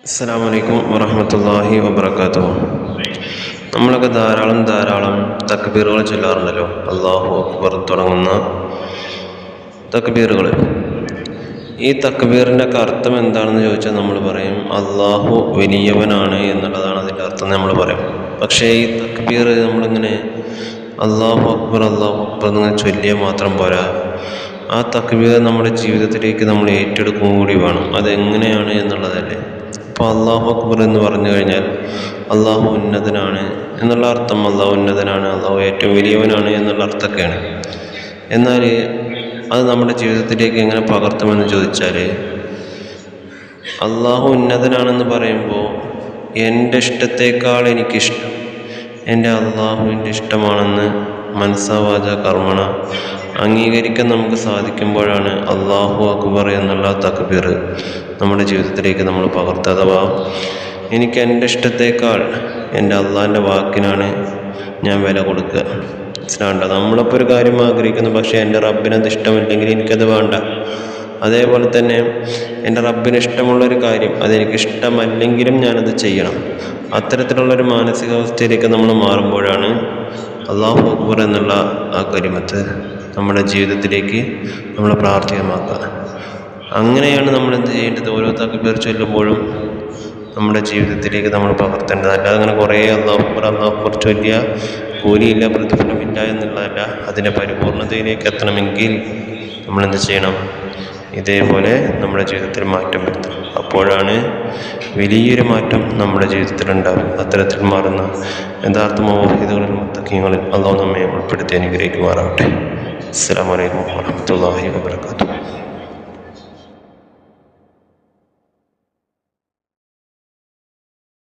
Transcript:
അസ്സലാമു അലൈക്കും വറഹ്മത്തുള്ളാഹി വബറകാതുഹു. നമ്മളൊക്കെ ധാരാളം തക്ബീറുകൾ ചൊല്ലാറുണ്ടല്ലോ. അല്ലാഹു അക്ബർ തുടങ്ങുന്ന തക്ബീറുകൾ. ഈ തക്ബീറിൻ്റെ ഒക്കെ അർത്ഥം എന്താണെന്ന് ചോദിച്ചാൽ നമ്മൾ പറയും അല്ലാഹു വലിയവനാണ് എന്നുള്ളതാണ് അതിൻ്റെ അർത്ഥം നമ്മൾ പറയും. പക്ഷേ ഈ തക്ബീർ നമ്മളിങ്ങനെ അല്ലാഹു അക്ബർ എന്നിങ്ങനെ ചൊല്ലിയാൽ മാത്രം പോരാ. ആ തക്ബീർ നമ്മുടെ ജീവിതത്തിലേക്ക് നമ്മൾ ഏറ്റെടുക്കും കൂടി വേണം. അതെങ്ങനെയാണ് എന്നുള്ളതല്ലേ. അപ്പോൾ അല്ലാഹു അക്ബർ എന്ന് പറഞ്ഞു കഴിഞ്ഞാൽ അല്ലാഹു ഉന്നതനാണ് എന്നുള്ള അർത്ഥം. അല്ലാഹു ഉന്നതനാണ്, അല്ലാഹു ഏറ്റവും വലിയവനാണ് എന്നുള്ള അർത്ഥമൊക്കെയാണ്. എന്നാൽ അത് നമ്മുടെ ജീവിതത്തിലേക്ക് എങ്ങനെ പകർത്തുമെന്ന് ചോദിച്ചാൽ, അല്ലാഹു ഉന്നതനാണെന്ന് പറയുമ്പോൾ എൻ്റെ ഇഷ്ടത്തേക്കാൾ എനിക്കിഷ്ടം എൻ്റെ അല്ലാഹുവിൻ്റെ ഇഷ്ടമാണെന്ന് മനസ്സാ വാച കർമ്മണ അംഗീകരിക്കാൻ നമുക്ക് സാധിക്കുമ്പോഴാണ് അല്ലാഹു അക്ബർ എന്നുള്ള തക്ബീർ നമ്മുടെ ജീവിതത്തിലേക്ക് നമ്മൾ പകർത്തുക. അഥവാ എനിക്ക് എൻ്റെ ഇഷ്ടത്തേക്കാൾ എൻ്റെ അള്ളാഹിൻ്റെ വാക്കിനാണ് ഞാൻ വില കൊടുക്കുക. മനസ്സിലാവേണ്ട. നമ്മളിപ്പോൾ ഒരു കാര്യം ആഗ്രഹിക്കുന്നു, പക്ഷേ എൻ്റെ റബ്ബിനത് ഇഷ്ടമില്ലെങ്കിൽ എനിക്കത് വേണ്ട. അതേപോലെ തന്നെ എൻ്റെ റബ്ബിന് ഇഷ്ടമുള്ളൊരു കാര്യം അതെനിക്ക് ഇഷ്ടമല്ലെങ്കിലും ഞാനത് ചെയ്യണം. അത്തരത്തിലുള്ളൊരു മാനസികാവസ്ഥയിലേക്ക് നമ്മൾ മാറുമ്പോഴാണ് അല്ലാഹു അക്ബർ എന്നുള്ള ആ കലിമത്ത് നമ്മുടെ ജീവിതത്തിലേക്ക് നമ്മൾ പ്രാവർത്തികമാക്കുക. അങ്ങനെയാണ് നമ്മൾ എന്ത് ചെയ്യേണ്ടത്? ഓരോ തക്ബീർ ചൊല്ലുമ്പോഴും നമ്മുടെ ജീവിതത്തിലേക്ക് നമ്മൾ പകർത്തേണ്ടത്. അല്ലാതെ അങ്ങനെ കുറേ അല്ലാഹു അക്ബർ ചൊല്ലിയ കൂലിയില്ല, പ്രതിഫലമില്ല എന്നുള്ളതല്ല. അതിൻ്റെ പരിപൂർണതയിലേക്ക് എത്തണമെങ്കിൽ നമ്മളെന്ത് ചെയ്യണം? ഇതേപോലെ നമ്മുടെ ജീവിതത്തിൽ മാറ്റം വരുത്തണം. അപ്പോഴാണ് വലിയൊരു മാറ്റം നമ്മുടെ ജീവിതത്തിലുണ്ടാകും. അത്തരത്തിൽ മാറുന്ന യഥാർത്ഥ മുവഹ്ഹിദുകളിൽ മുത്തഖീങ്ങളിൽ അല്ലാഹു നമ്മെ ഉൾപ്പെടുത്തി അനുഗ്രഹിക്കുമാറാവട്ടെ. അസ്സലാമു അലൈക്കും വറഹ്മത്തുള്ളാഹി വബറകാതുഹു.